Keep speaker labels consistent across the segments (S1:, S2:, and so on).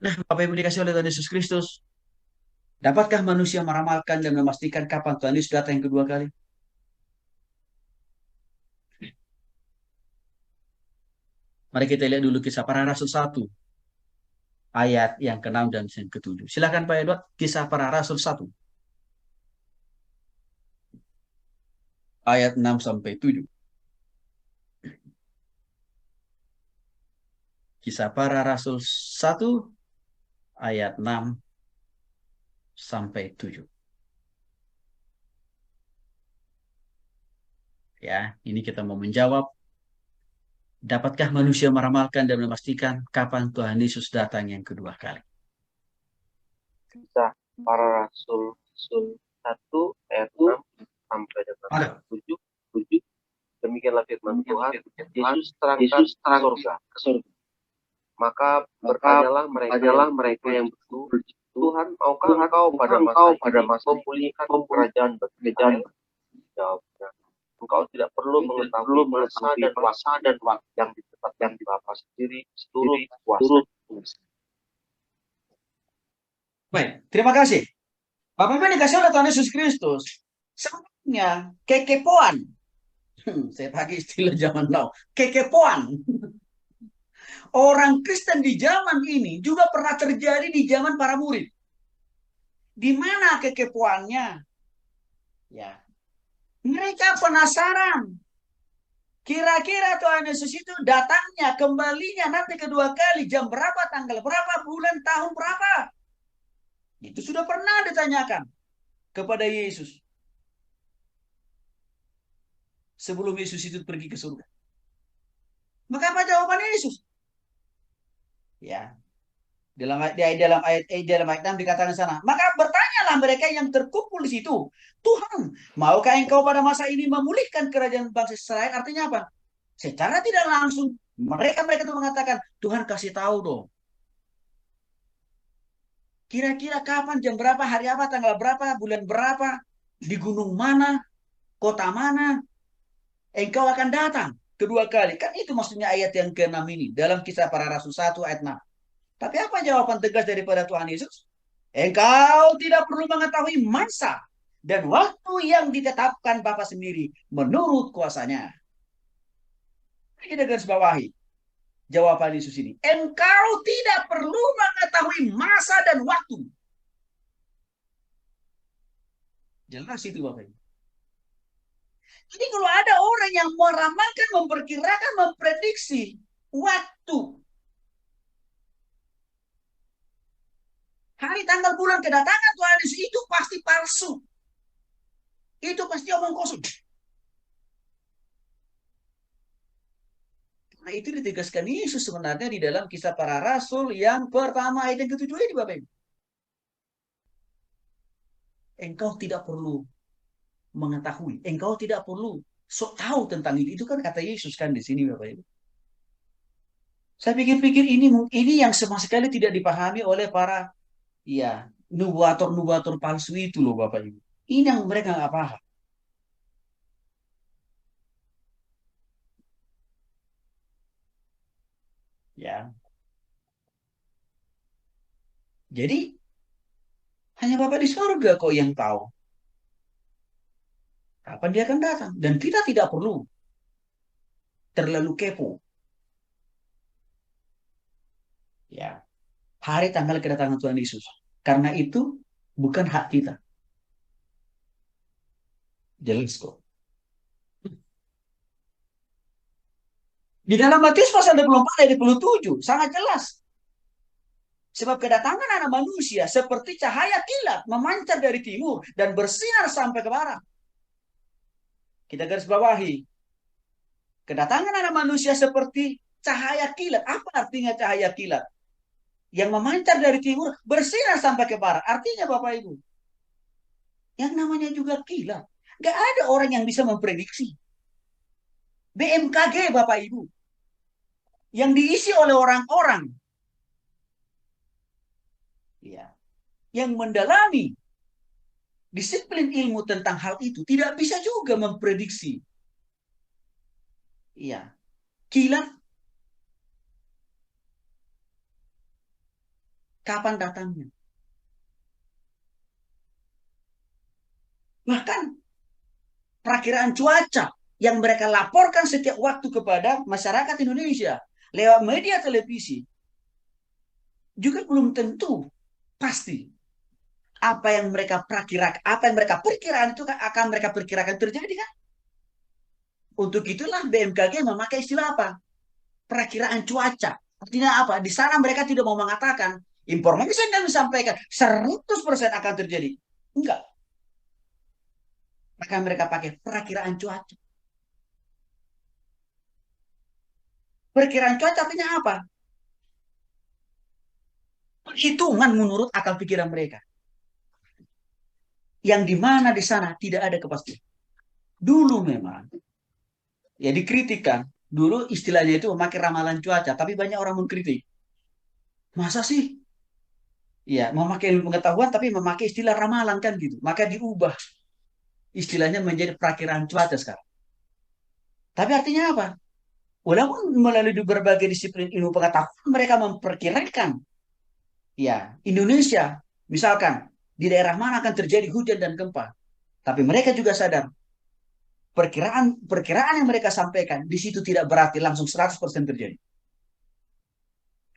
S1: Nah, Bapak Ibu dikasih oleh Tuhan Yesus Kristus, dapatkah manusia meramalkan dan memastikan kapan Tuhan Yesus datang yang kedua kali? Mari kita lihat dulu kisah para rasul 1, ayat yang ke-6 dan yang ke-7. Silakan Pak Edward, kisah para rasul 1, ayat 6 sampai 7. Kisah para rasul 1, ayat 6 sampai 7. Ya, ini kita mau menjawab, dapatkah manusia meramalkan dan memastikan kapan Tuhan Yesus datang yang kedua kali?
S2: Kisah para rasul satu ayat 6 sampai dengan
S1: Ada.
S2: 7. Demikianlah firman Tuhan. Yesus terangkat ke surga. Maka bertanyalah mereka yang beriman, Tuhan, maukah engkau pada masa ini memulihkan kerajaan bagi Israel? Jawabnya, engkau tidak perlu mengetahui masa dan waktu yang ditetapkan Bapa sendiri seluruh kuasa.
S1: Baik, terima kasih. Bapak Ibu dikasih oleh Tuhan Yesus Kristus. Sebenarnya kekepoan. Saya pakai istilah zaman now. Kekepoan. Orang Kristen di zaman ini juga pernah terjadi di zaman para murid. Di mana kekepoannya? Ya, mereka penasaran. Kira-kira Tuhan Yesus itu datangnya, kembalinya nanti kedua kali, jam berapa, tanggal berapa, bulan, tahun berapa. Itu sudah pernah ditanyakan kepada Yesus sebelum Yesus itu pergi ke surga. Maka apa jawaban Yesus? Ya, dalam ayat 6 dikatakan sana. Maka bertanyalah mereka yang terkumpul di situ. Tuhan, maukah engkau pada masa ini memulihkan kerajaan bangsa Israel? Artinya apa? Secara tidak langsung mereka itu mengatakan, Tuhan kasih tahu dong. Kira-kira kapan, jam berapa, hari apa, tanggal berapa, bulan berapa, di gunung mana, kota mana, engkau akan datang kedua kali. Kan itu maksudnya ayat yang ke-6 ini. Dalam kisah para rasul 1 ayat 6. Tapi apa jawaban tegas daripada Tuhan Yesus? Engkau tidak perlu mengetahui masa dan waktu yang ditetapkan Bapa sendiri menurut kuasanya. Kita garis bawahi jawaban Yesus ini. Engkau tidak perlu mengetahui masa dan waktu. Jelas itu Bapak. Jadi kalau ada orang yang meramalkan, memperkirakan, memprediksi waktu, hari, tanggal, bulan kedatangan Tuhan Yesus, itu pasti palsu. Itu pasti omong kosong. Nah itu ditegaskan Yesus sebenarnya di dalam kisah para rasul yang pertama ayat yang ke-7 ini Bapak Ibu. Engkau tidak perlu mengetahui, engkau tidak perlu sok tahu tentang itu. Itu kan kata Yesus kan di sini Bapak Ibu. Saya pikir-pikir ini yang sama sekali tidak dipahami oleh para ya nubuator-nubuator palsu itu loh Bapak Ibu. Ini yang mereka nggak paham. Ya, jadi hanya Bapak di surga kok yang tahu kapan dia akan datang. Dan kita tidak perlu terlalu kepo. Ya, hari tanggal kedatangan Tuhan Yesus. Karena itu bukan hak kita. Jelas kok. Di dalam Matius pasal 24 ayat 27 sangat jelas. Sebab kedatangan anak manusia seperti cahaya kilat memancar dari timur dan bersinar sampai ke barat. Kita garis bawahi. Kedatangan anak manusia seperti cahaya kilat. Apa artinya cahaya kilat? Yang memancar dari timur bersinar sampai ke barat. Artinya Bapak Ibu, yang namanya juga kilat. Gak ada orang yang bisa memprediksi. BMKG Bapak Ibu. Yang diisi oleh orang-orang. Ya, yang mendalami disiplin ilmu tentang hal itu tidak bisa juga memprediksi. Iya, kilat kapan datangnya. Bahkan perakiraan cuaca yang mereka laporkan setiap waktu kepada masyarakat Indonesia lewat media televisi juga belum tentu pasti apa yang mereka perkirakan, apa yang mereka perkiraan itu akan mereka perkirakan terjadi kan? Untuk itulah BMKG memakai istilah apa? Perakiraan cuaca. Artinya apa? Di sana mereka tidak mau mengatakan informasi yang kami sampaikan 100% akan terjadi. Enggak. Maka mereka pakai perakiraan cuaca. Perkiraan cuaca artinya apa? Perhitungan menurut akal pikiran mereka. Yang di mana di sana tidak ada kepastian. Dulu memang, ya dikritikan. Dulu istilahnya itu memakai ramalan cuaca, tapi banyak orang mengkritik. Masa sih? Ya, memakai ilmu pengetahuan tapi memakai istilah ramalan kan gitu. Maka diubah istilahnya menjadi perakiraan cuaca sekarang. Tapi artinya apa? Walaupun melalui berbagai disiplin ilmu pengetahuan mereka memperkirakan ya Indonesia misalkan di daerah mana akan terjadi hujan dan gempa. Tapi mereka juga sadar perkiraan perkiraan yang mereka sampaikan di situ tidak berarti langsung 100% terjadi.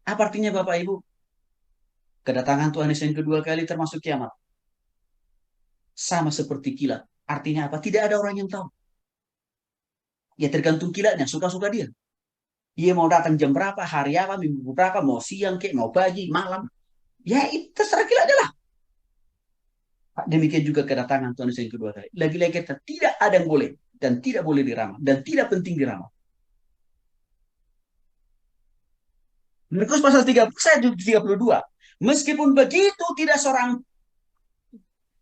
S1: Apa artinya Bapak Ibu? Kedatangan Tuhan Yesus yang kedua kali termasuk kiamat. Sama seperti kilat. Artinya apa? Tidak ada orang yang tahu. Ya tergantung kilatnya, suka-suka dia. Dia mau datang jam berapa, hari apa, minggu berapa, mau siang, kek, mau pagi, malam. Ya itu terserah kilatnya lah. Demikian juga kedatangan Tuhan Yesus yang kedua kali. Lagi-lagi kita tidak ada yang boleh dan tidak boleh diramal dan tidak penting diramal. Markus pasal 30 ayat 32. Meskipun begitu tidak seorang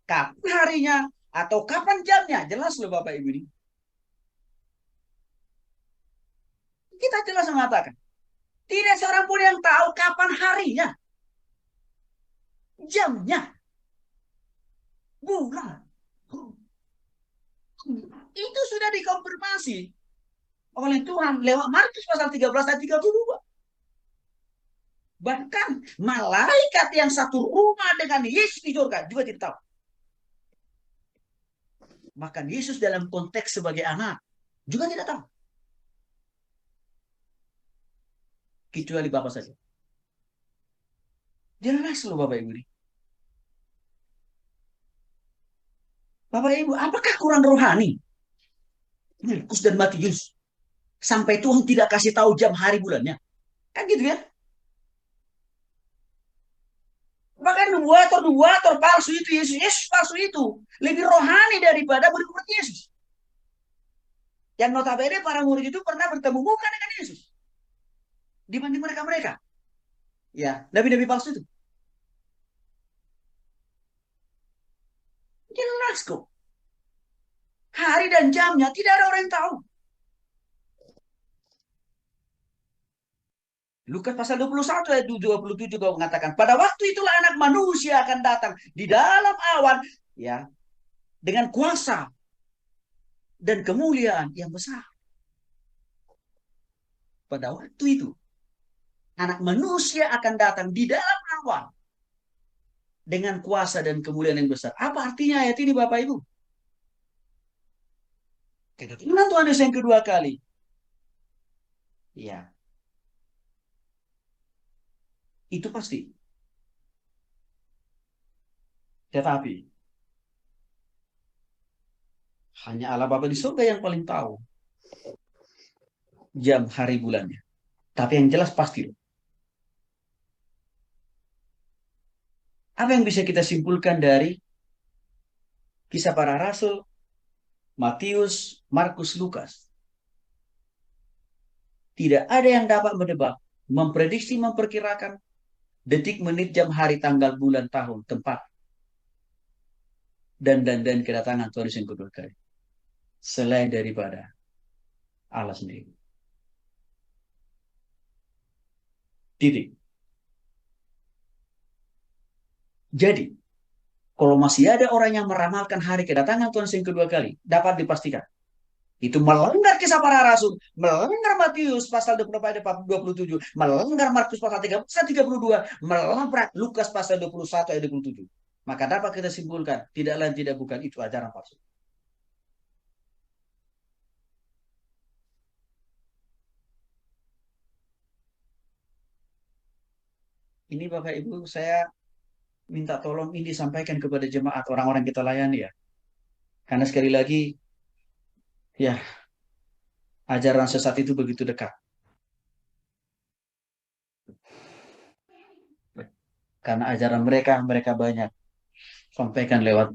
S1: kapan harinya atau kapan jamnya. Jelas loh Bapak Ibu ini. Kita jelas mengatakan. Tidak seorang pun yang tahu kapan harinya. Jamnya. Bulan. Itu sudah dikonfirmasi oleh Tuhan lewat Markus pasal 13 ayat 32. Bahkan malaikat yang satu rumah dengan Yesus di surga juga tidak tahu. Bahkan Yesus dalam konteks sebagai anak juga tidak tahu. Kecuali Bapa saja. Jelas loh Bapak Ibu. Bapak Ibu, apakah kurang rohani? Markus dan Matius. Sampai Tuhan tidak kasih tahu jam hari bulannya. Kan gitu ya. Bahkan nubuator palsu itu, Yesus palsu itu. Lebih rohani daripada murid-murid Yesus. Yang notabene para murid itu pernah bertemu muka dengan Yesus. Dibanding mereka-mereka. Ya, nabi-nabi palsu itu. Jelas kok. Hari dan jamnya tidak ada orang yang tahu. Lukas pasal 21 ayat 27 kau mengatakan, pada waktu itulah anak manusia akan datang di dalam awan ya dengan kuasa dan kemuliaan yang besar. Pada waktu itu anak manusia akan datang di dalam awan dengan kuasa dan kemuliaan yang besar. Apa artinya ayat ini Bapak Ibu? Kedatangan Tuhan Yesus yang kedua kali. Ya. Itu pasti. Tetapi hanya Allah Bapa di surga yang paling tahu jam hari bulannya. Tapi yang jelas pasti. Apa yang bisa kita simpulkan dari kisah para rasul, Matius, Markus, Lukas? Tidak ada yang dapat menebak, memprediksi, memperkirakan detik, menit, jam, hari, tanggal, bulan, tahun, tempat, dan kedatangan Tuhan Yesus yang kedua kali. Selain daripada Allah sendiri. Titik. Jadi, kalau masih ada orang yang meramalkan hari kedatangan Tuhan Yesus yang kedua kali, dapat dipastikan Itu melanggar kisah para rasul, melanggar Matius pasal 24 ayat 27, melanggar Markus pasal 13 ayat 32, melanggar Lukas pasal 21 ayat 27. Maka dapat kita simpulkan, tidak lain tidak bukan itu ajaran palsu. Ini Bapak Ibu, saya minta tolong ini sampaikan kepada jemaat orang-orang kita layani ya. Karena sekali lagi, ya ajaran sesat itu begitu dekat. Karena ajaran mereka banyak sampaikan lewat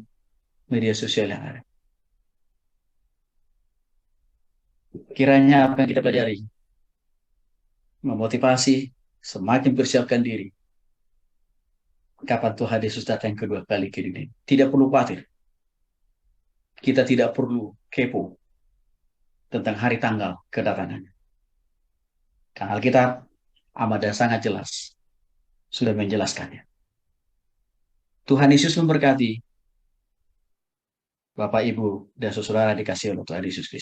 S1: media sosial yang ada. Kiranya apa yang kita pelajari memotivasi, semakin persiapkan diri. Kapan Tuhan Yesus datang kedua kali ke dunia? Tidak perlu khawatir. Kita tidak perlu kepo tentang hari tanggal kedatangannya. Karena Alkitab amat dan sangat jelas sudah menjelaskannya. Tuhan Yesus memberkati Bapak, Ibu, dan saudara dikasih oleh Tuhan Yesus Kristus.